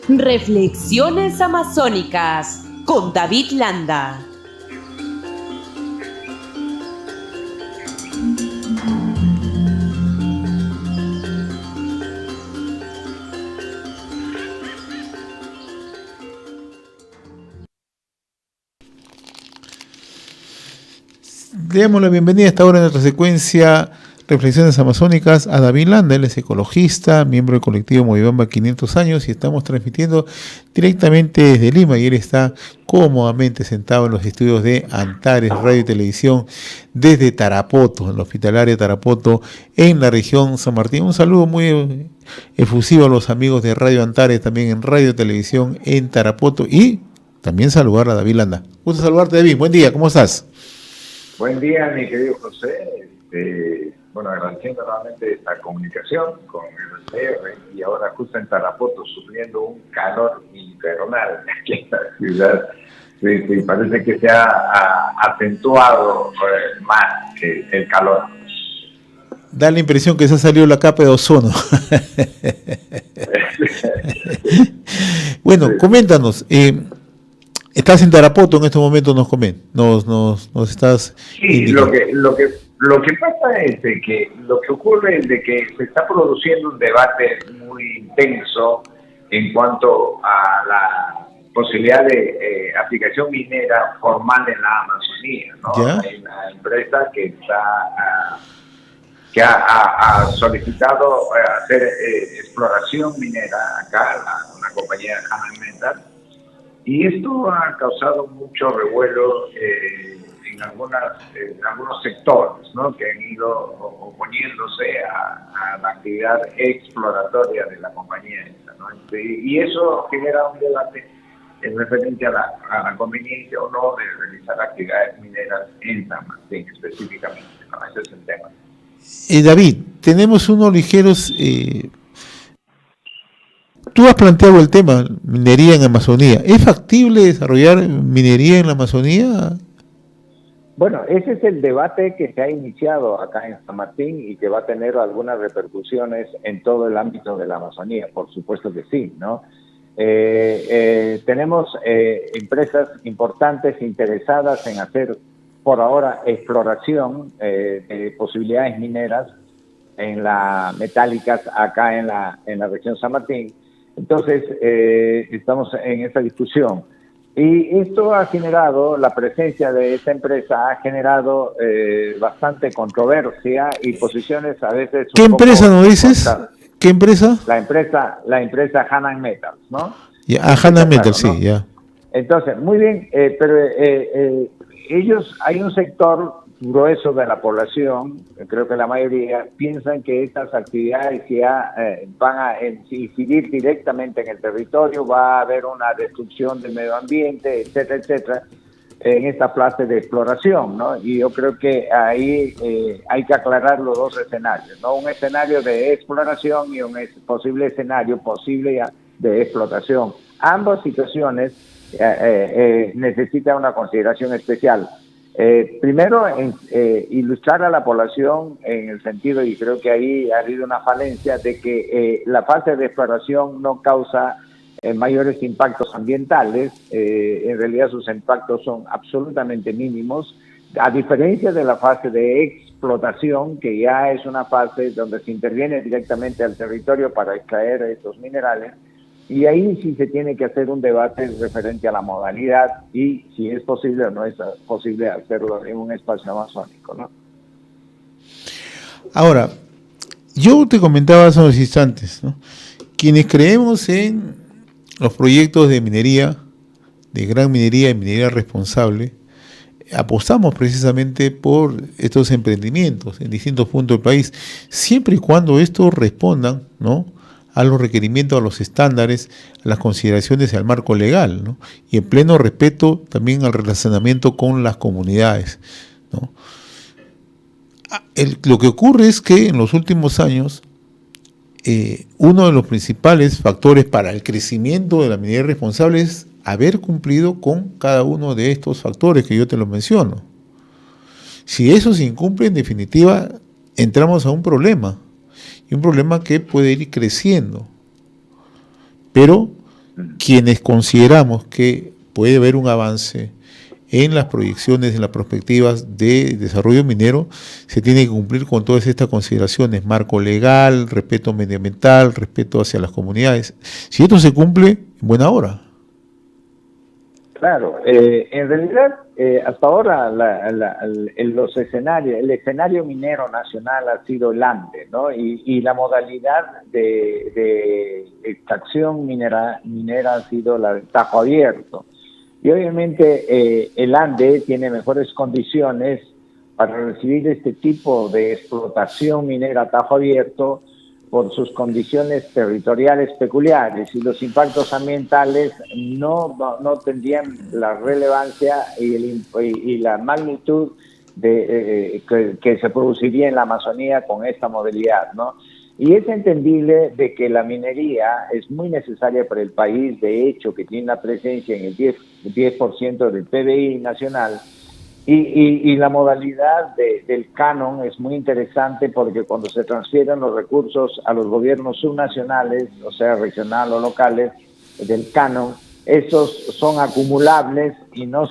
Reflexiones Amazónicas con David Landa. Le damos la bienvenida a esta hora en nuestra secuencia Reflexiones Amazónicas a David Landa. Él es ecologista, miembro del colectivo Moyobamba 500 años, y estamos transmitiendo directamente desde Lima, y él está cómodamente sentado en los estudios de Antares Radio y Televisión desde Tarapoto, en la hospitalaria Tarapoto, en la región San Martín. Un saludo muy efusivo a los amigos de Radio Antares, también en Radio y Televisión en Tarapoto, y también saludar a David Landa. Gusto saludarte, David. Buen día, ¿cómo estás? Buen día, mi querido José. Bueno, agradeciendo nuevamente esta comunicación con el CR, y ahora justo en Tarapoto sufriendo un calor infernal aquí en la ciudad. Sí, parece que se ha acentuado más que el calor. Da la impresión que se ha salido la capa de ozono. Bueno, coméntanos. Estás en Tarapoto en estos momentos, nos estás indicando. Sí, lo que pasa es de que lo que ocurre es de que se está produciendo un debate muy intenso en cuanto a la posibilidad de aplicación minera formal en la Amazonía, ¿no? ¿Ya? Hay una empresa que ha solicitado hacer exploración minera acá, una compañía de Hana Metal, y esto ha causado mucho revuelo en algunos sectores, ¿no?, que han ido oponiéndose a la actividad exploratoria de la compañía esta, ¿no? Y eso genera un debate en referente a la conveniencia o no de realizar actividades mineras en San Martín específicamente, ¿no? Ese es el tema. David, tenemos unos ligeros... Tú has planteado el tema minería en Amazonía. ¿Es factible desarrollar minería en la Amazonía? Bueno, ese es el debate que se ha iniciado acá en San Martín y que va a tener algunas repercusiones en todo el ámbito de la Amazonía. Por supuesto que sí, ¿no? Tenemos empresas importantes interesadas en hacer, por ahora, exploración de posibilidades mineras en las metálicas acá en la región San Martín. Entonces, estamos en esta discusión. Y esto ha generado, la presencia de esta empresa ha generado bastante controversia y posiciones a veces... ¿Qué empresa nos dices? ¿Qué empresa? La empresa Hana Metals, ¿no? Ya, Hana Metals, claro, sí, ¿no? Ya. Entonces, muy bien, pero hay un sector grueso de la población, creo que la mayoría, piensan que estas actividades ya van a incidir directamente en el territorio, va a haber una destrucción del medio ambiente, etcétera, etcétera, en esta fase de exploración, ¿no? Y yo creo que ahí hay que aclarar los dos escenarios, ¿no? Un escenario de exploración y un posible escenario de explotación. Ambas situaciones necesitan una consideración especial. Primero, ilustrar a la población en el sentido, y creo que ahí ha habido una falencia, de que la fase de exploración no causa mayores impactos ambientales. En realidad sus impactos son absolutamente mínimos, a diferencia de la fase de explotación, que ya es una fase donde se interviene directamente al territorio para extraer estos minerales. Y ahí sí se tiene que hacer un debate referente a la modalidad y si es posible o no es posible hacerlo en un espacio amazónico, ¿no? Ahora, yo te comentaba hace unos instantes, ¿no? Quienes creemos en los proyectos de minería, de gran minería y minería responsable, apostamos precisamente por estos emprendimientos en distintos puntos del país, siempre y cuando estos respondan, ¿no?, a los requerimientos, a los estándares, a las consideraciones y al marco legal, ¿no?, y en pleno respeto también al relacionamiento con las comunidades, ¿no? Lo que ocurre es que en los últimos años uno de los principales factores para el crecimiento de la minería responsable es haber cumplido con cada uno de estos factores que yo te los menciono. Si eso se incumple, en definitiva, entramos a un problema, y un problema que puede ir creciendo. Pero quienes consideramos que puede haber un avance en las proyecciones, en las perspectivas de desarrollo minero, se tiene que cumplir con todas estas consideraciones: marco legal, respeto medioambiental, respeto hacia las comunidades. Si esto se cumple, en buena hora. Claro, en realidad hasta ahora el escenario minero nacional ha sido el ANDE, ¿no? Y la modalidad de extracción minera ha sido la de tajo abierto. Y obviamente el ANDE tiene mejores condiciones para recibir este tipo de explotación minera a tajo abierto por sus condiciones territoriales peculiares, y los impactos ambientales no tendrían la relevancia y la magnitud que se produciría en la Amazonía con esta modalidad, ¿no? Y es entendible de que la minería es muy necesaria para el país, de hecho, que tiene una presencia en el 10% del PBI nacional. Y la modalidad del canon es muy interesante, porque cuando se transfieren los recursos a los gobiernos subnacionales, o sea, regional o locales, del canon, esos son acumulables y no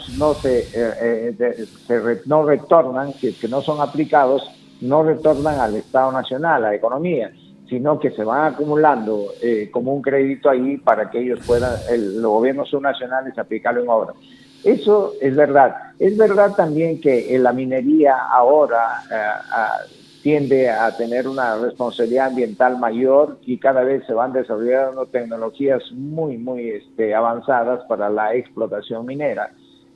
retornan, si es que no son aplicados, no retornan al Estado Nacional, a la economía, sino que se van acumulando como un crédito ahí para que ellos puedan, los gobiernos subnacionales, aplicarlo en obras. Eso es verdad. Es verdad también que la minería ahora tiende a tener una responsabilidad ambiental mayor, y cada vez se van desarrollando tecnologías muy avanzadas para la explotación minera.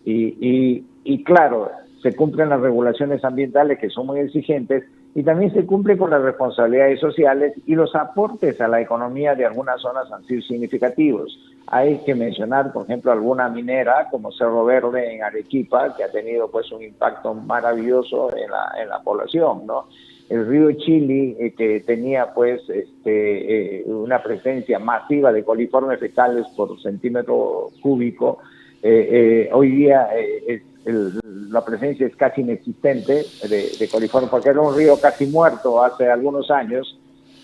Y claro, se cumplen las regulaciones ambientales, que son muy exigentes, y también se cumple con las responsabilidades sociales, y los aportes a la economía de algunas zonas han sido significativos. Hay que mencionar, por ejemplo, alguna minera como Cerro Verde en Arequipa, que ha tenido pues un impacto maravilloso en la población, ¿no? El río Chili, que tenía pues una presencia masiva de coliformes fecales por centímetro cúbico, hoy día la presencia es casi inexistente de coliformes, porque era un río casi muerto hace algunos años,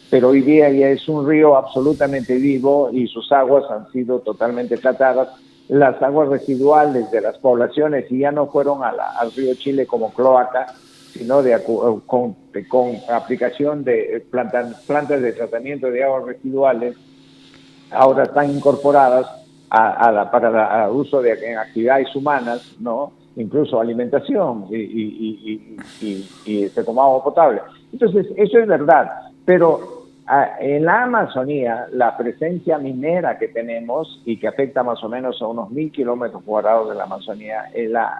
pero hoy día ya es un río absolutamente vivo y sus aguas han sido totalmente tratadas. Las aguas residuales de las poblaciones, y ya no fueron al río Chile como cloaca, sino con aplicación de plantas de tratamiento de aguas residuales, ahora están incorporadas para uso en actividades humanas, ¿no? Incluso alimentación y como agua potable. Entonces, eso es verdad, pero en la Amazonía, la presencia minera que tenemos, y que afecta más o menos a unos 1.000 kilómetros cuadrados de la Amazonía, es la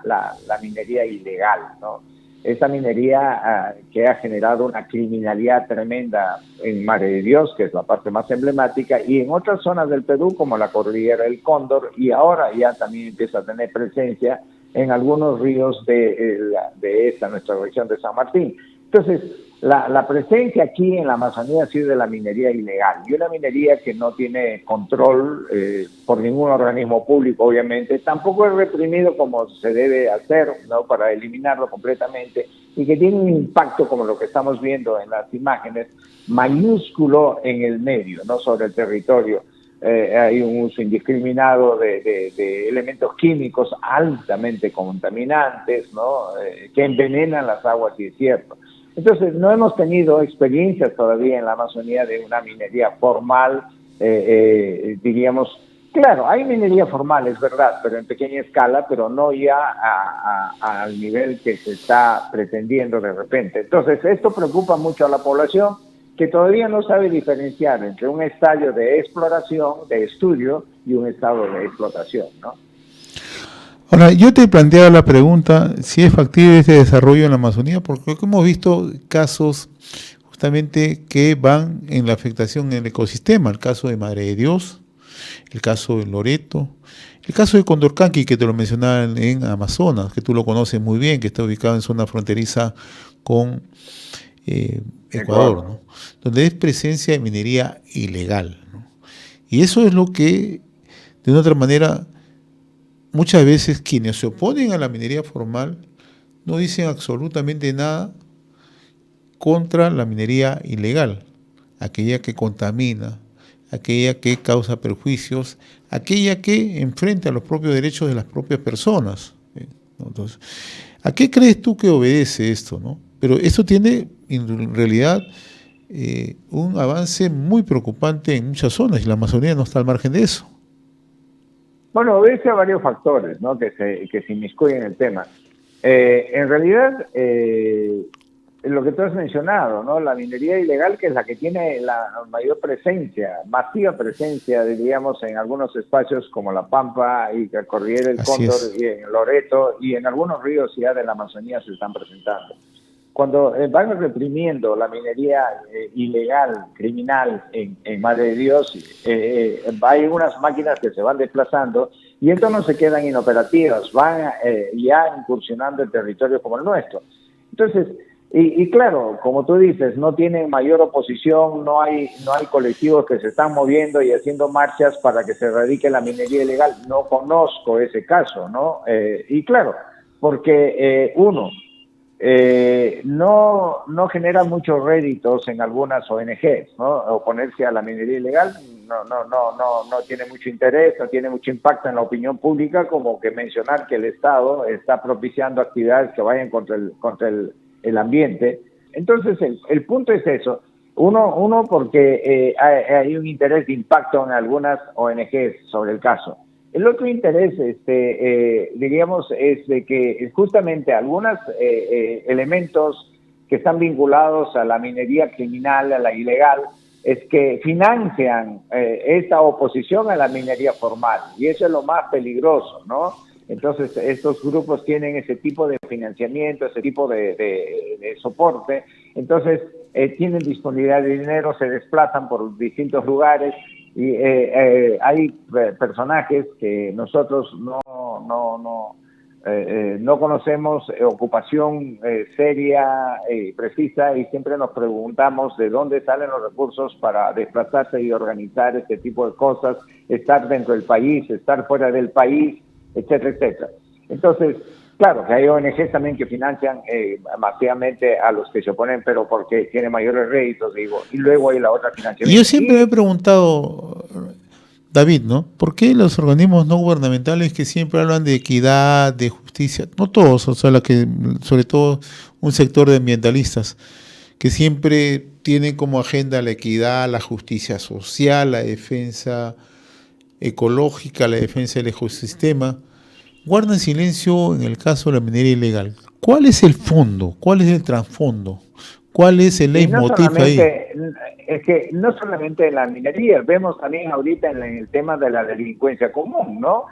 minería ilegal, ¿no? Esta minería que ha generado una criminalidad tremenda en Madre de Dios, que es la parte más emblemática, y en otras zonas del Perú, como la cordillera del Cóndor, y ahora ya también empieza a tener presencia en algunos ríos de nuestra región de San Martín. Entonces, la presencia aquí en la Amazonía ha sido de la minería ilegal, y una minería que no tiene control por ningún organismo público, obviamente, tampoco es reprimido como se debe hacer, ¿no?, para eliminarlo completamente, y que tiene un impacto, como lo que estamos viendo en las imágenes, mayúsculo en el medio, no sobre el territorio. Hay un uso indiscriminado de elementos químicos altamente contaminantes, ¿no?, que envenenan las aguas, y es cierto. Entonces, no hemos tenido experiencias todavía en la Amazonía de una minería formal, diríamos. Claro, hay minería formal, es verdad, pero en pequeña escala, pero no ya al nivel que se está pretendiendo de repente. Entonces, esto preocupa mucho a la población, que todavía no sabe diferenciar entre un estadio de exploración, de estudio, y un estado de explotación, ¿no? Ahora, yo te planteaba la pregunta si es factible este desarrollo en la Amazonía, porque hemos visto casos justamente que van en la afectación en el ecosistema: el caso de Madre de Dios, el caso de Loreto, el caso de Condorcanqui, que te lo mencionaba en Amazonas, que tú lo conoces muy bien, que está ubicado en zona fronteriza con Ecuador, ¿no?, donde es presencia de minería ilegal, ¿no? Y eso es lo que, de una otra manera, muchas veces quienes se oponen a la minería formal no dicen absolutamente nada contra la minería ilegal, aquella que contamina, aquella que causa perjuicios, aquella que enfrenta los propios derechos de las propias personas. Entonces, ¿a qué crees tú que obedece esto, no? Pero esto tiene en realidad un avance muy preocupante en muchas zonas y la Amazonía no está al margen de eso. Bueno, obedece a varios factores, ¿no?, que se inmiscuyen en el tema. En realidad, lo que tú has mencionado, ¿no?, la minería ilegal, que es la que tiene la mayor presencia, masiva presencia, diríamos, en algunos espacios como La Pampa y la Cordillera del Cóndor y en Loreto y en algunos ríos ya de la Amazonía se están presentando. Cuando van reprimiendo la minería ilegal, criminal en Madre de Dios, hay unas máquinas que se van desplazando y entonces no se quedan inoperativas, van ya incursionando en territorios como el nuestro. Entonces, y claro, como tú dices, no tienen mayor oposición, no hay colectivos que se están moviendo y haciendo marchas para que se erradique la minería ilegal. No conozco ese caso, ¿no? Y claro, porque no genera muchos réditos en algunas ONGs, ¿no? Oponerse a la minería ilegal no tiene mucho interés, no tiene mucho impacto en la opinión pública, como que mencionar que el Estado está propiciando actividades que vayan contra el ambiente. Entonces, el punto es eso. Uno porque hay un interés de impacto en algunas ONGs sobre el caso. El otro interés, diríamos, es de que justamente algunos elementos que están vinculados a la minería criminal, a la ilegal, es que financian esta oposición a la minería formal, y eso es lo más peligroso, ¿no? Entonces, estos grupos tienen ese tipo de financiamiento, ese tipo de soporte, entonces tienen disponibilidad de dinero, se desplazan por distintos lugares, y hay personajes que nosotros no conocemos, ocupación seria y precisa, y siempre nos preguntamos de dónde salen los recursos para desplazarse y organizar este tipo de cosas, estar dentro del país, estar fuera del país, etcétera, etcétera. Entonces, claro que hay ONGs también que financian masivamente a los que se oponen, pero porque tienen mayores réditos, digo, y luego hay la otra financiación. Y yo siempre me he preguntado, David, ¿no? ¿Por qué los organismos no gubernamentales que siempre hablan de equidad, de justicia, no todos, o sea, sobre todo un sector de ambientalistas, que siempre tienen como agenda la equidad, la justicia social, la defensa ecológica, la defensa del ecosistema, guardan silencio en el caso de la minería ilegal? ¿Cuál es el fondo? ¿Cuál es el trasfondo? ¿Cuál es el leitmotiv ahí? Es que no solamente en la minería, vemos también ahorita en el tema de la delincuencia común, ¿no?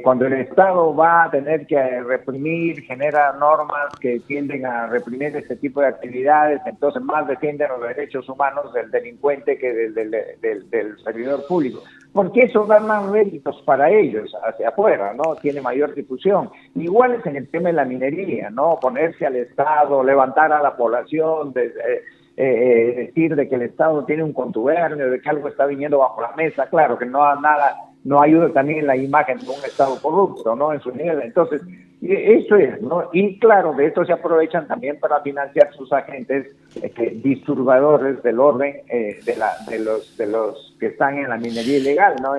Cuando el Estado va a tener que reprimir, genera normas que tienden a reprimir este tipo de actividades, entonces más defienden los derechos humanos del delincuente que del servidor público. Porque eso da más réditos para ellos hacia afuera, ¿no? Tiene mayor difusión. Igual es en el tema de la minería, ¿no? Oponerse al Estado, levantar a la población, decir de que el Estado tiene un contubernio, de que algo está viniendo bajo la mesa. Claro que no ayuda también la imagen de un Estado corrupto, ¿no? En su nivel. Entonces, eso es, ¿no? Y claro, de esto se aprovechan también para financiar sus agentes disturbadores del orden de los que están en la minería ilegal, ¿no?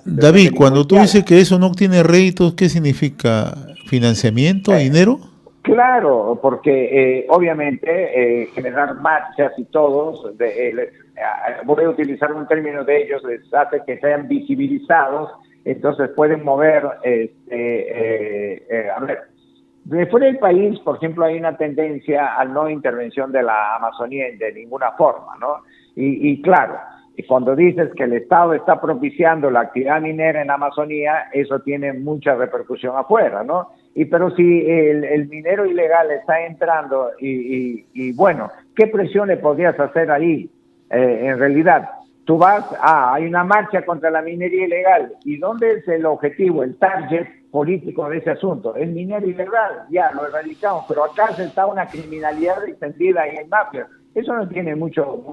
David, cuando tú dices que eso no tiene réditos, ¿qué significa? ¿Financiamiento, dinero? Claro, porque obviamente generar marchas y todos, voy a utilizar un término de ellos, les hace que sean visibilizados, entonces pueden mover, a ver, de fuera del país, por ejemplo, hay una tendencia a no intervención de la Amazonía de ninguna forma, ¿no? Y claro, cuando dices que el Estado está propiciando la actividad minera en la Amazonía, eso tiene mucha repercusión afuera, ¿no? Pero si el minero ilegal está entrando y bueno, ¿qué presiones podrías hacer ahí? En realidad, tú vas, hay una marcha contra la minería ilegal, ¿y dónde es el objetivo, el target político de ese asunto? El minero ilegal, ya lo erradicamos, pero acá se está una criminalidad extendida y hay mafia. Eso no tiene mucho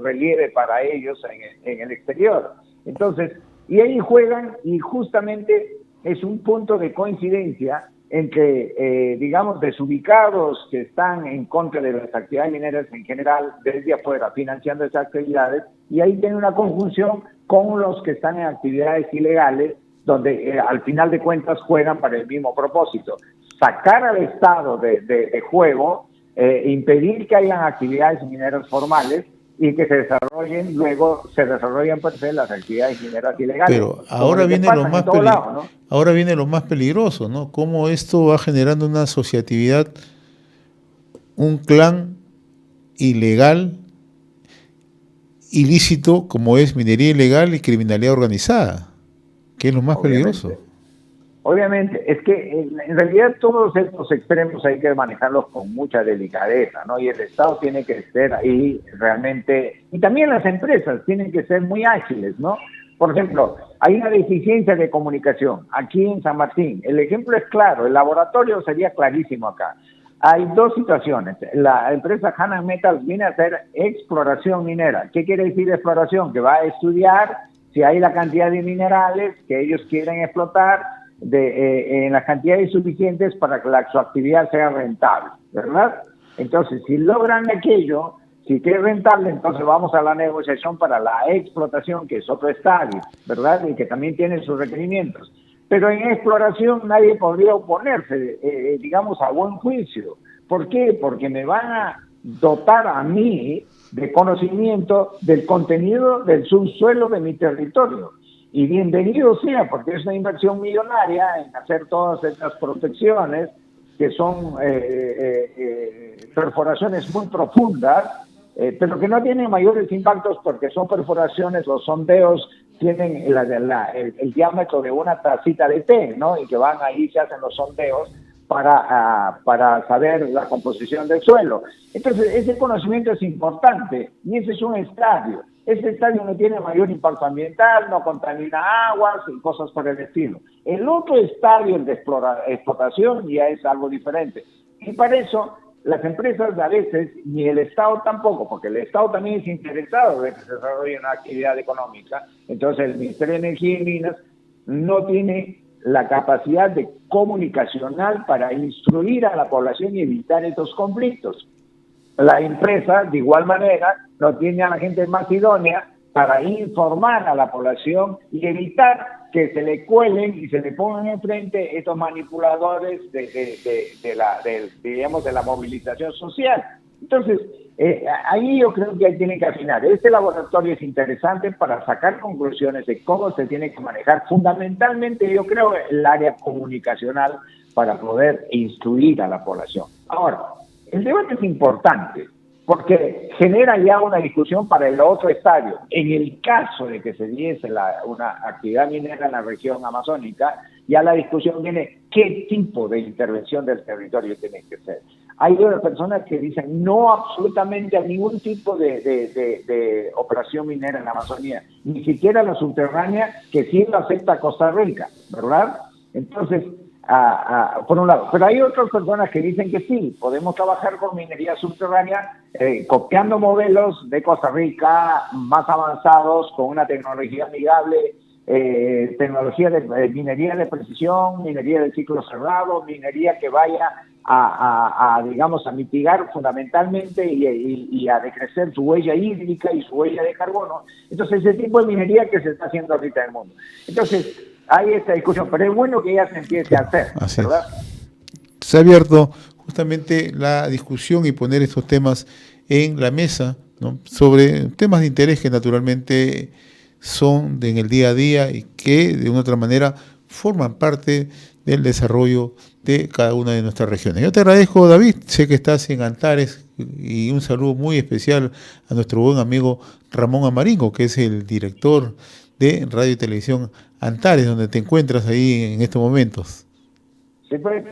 relieve para ellos en el exterior. Entonces, y ahí juegan, y justamente es un punto de coincidencia entre, digamos, desubicados que están en contra de las actividades mineras en general, desde afuera, financiando esas actividades, y ahí tiene una conjunción con los que están en actividades ilegales, donde al final de cuentas juegan para el mismo propósito: sacar al Estado de juego, impedir que hayan actividades mineras formales y que luego se desarrollen per se las actividades mineras ilegales. Pero ahora viene ahora viene lo más peligroso, ¿no? Cómo esto va generando una asociatividad, un clan ilegal, ilícito, como es minería ilegal y criminalidad organizada, que es lo más peligroso. Obviamente, es que en realidad todos estos extremos hay que manejarlos con mucha delicadeza, ¿no? Y el Estado tiene que ser ahí realmente, y también las empresas tienen que ser muy ágiles, ¿no? Por ejemplo, hay una deficiencia de comunicación aquí en San Martín. El ejemplo es claro, el laboratorio sería clarísimo acá. Hay dos situaciones. La empresa Hanan Metals viene a hacer exploración minera. ¿Qué quiere decir exploración? Que va a estudiar si hay la cantidad de minerales que ellos quieren explotar en las cantidades suficientes para que su actividad sea rentable, ¿verdad? Entonces, si logran aquello, si es rentable, entonces vamos a la negociación para la explotación, que es otro estadio, ¿verdad? Y que también tiene sus requerimientos. Pero en exploración nadie podría oponerse, digamos, a buen juicio. ¿Por qué? Porque me van a dotar a mí de conocimiento del contenido del subsuelo de mi territorio. Y bienvenido sea, porque es una inversión millonaria en hacer todas estas protecciones, que son perforaciones muy profundas, pero que no tienen mayores impactos porque son perforaciones, los sondeos tienen el diámetro de una tacita de té, ¿no? Y que van ahí, se hacen los sondeos para saber la composición del suelo. Entonces, ese conocimiento es importante y ese es un estadio. Ese estadio no tiene mayor impacto ambiental, no contamina aguas y cosas por el estilo. El otro estadio, el de explotación, ya es algo diferente. Y para eso, las empresas a veces, ni el Estado tampoco, porque el Estado también es interesado en que se desarrolle una actividad económica. Entonces, el Ministerio de Energía y Minas no tiene la capacidad de comunicacional para instruir a la población y evitar estos conflictos. La empresa, de igual manera, no tiene a la gente más idónea para informar a la población y evitar que se le cuelen y se le pongan enfrente estos manipuladores de la movilización social. Entonces, ahí yo creo que ahí tienen que afinar. Este laboratorio es interesante para sacar conclusiones de cómo se tiene que manejar fundamentalmente, yo creo, el área comunicacional para poder instruir a la población. Ahora, el debate es importante porque genera ya una discusión para el otro estadio. En el caso de que se diese una actividad minera en la región amazónica, ya la discusión viene qué tipo de intervención del territorio tiene que ser. Hay otras personas que dicen no absolutamente a ningún tipo de operación minera en la Amazonía, ni siquiera la subterránea, que sí lo acepta Costa Rica, ¿verdad? Entonces, por un lado. Pero hay otras personas que dicen que sí, podemos trabajar con minería subterránea, copiando modelos de Costa Rica más avanzados, con una tecnología amigable, tecnología de minería de precisión, minería de ciclo cerrado, minería que vaya digamos, a mitigar fundamentalmente y a decrecer su huella hídrica y su huella de carbono. Entonces, ese tipo de minería que se está haciendo ahorita en el mundo. Entonces, hay esta discusión, pero es bueno que ya se empiece a hacer, así ¿verdad? Se ha abierto justamente la discusión y poner estos temas en la mesa, ¿no? Sobre temas de interés que naturalmente son en el día a día y que de una u otra manera forman parte del desarrollo de cada una de nuestras regiones. Yo te agradezco, David, sé que estás en Antares, y un saludo muy especial a nuestro buen amigo Ramón Amaringo, que es el director de Radio y Televisión Antares, donde te encuentras ahí en estos momentos. Sí, pues,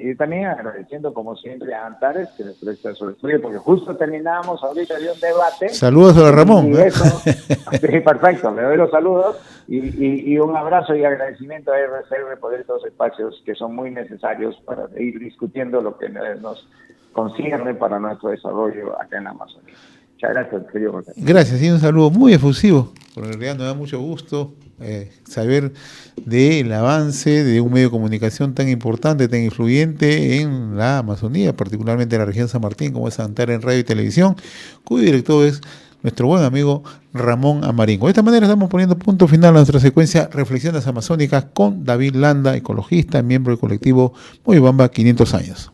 y también agradeciendo como siempre a Antares que nos presta su estudio, porque justo terminamos ahorita de un debate. Saludos a Ramón. Y eso, sí, perfecto, le doy los saludos y un abrazo y agradecimiento a RCR por estos espacios que son muy necesarios para ir discutiendo lo que nos concierne para nuestro desarrollo acá en la Amazonía. Muchas gracias, querido José. Gracias, y un saludo muy efusivo, porque en realidad nos da mucho gusto saber del avance de un medio de comunicación tan importante, tan influyente en la Amazonía, particularmente en la región San Martín, como es Antara en Radio y Televisión, cuyo director es nuestro buen amigo Ramón Amaringo. De esta manera estamos poniendo punto final a nuestra secuencia Reflexiones Amazónicas con David Landa, ecologista, miembro del colectivo Moyobamba 500 años.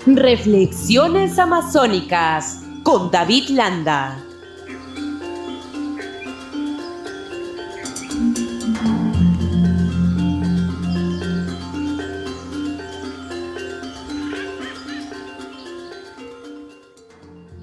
Reflexiones Amazónicas con David Landa.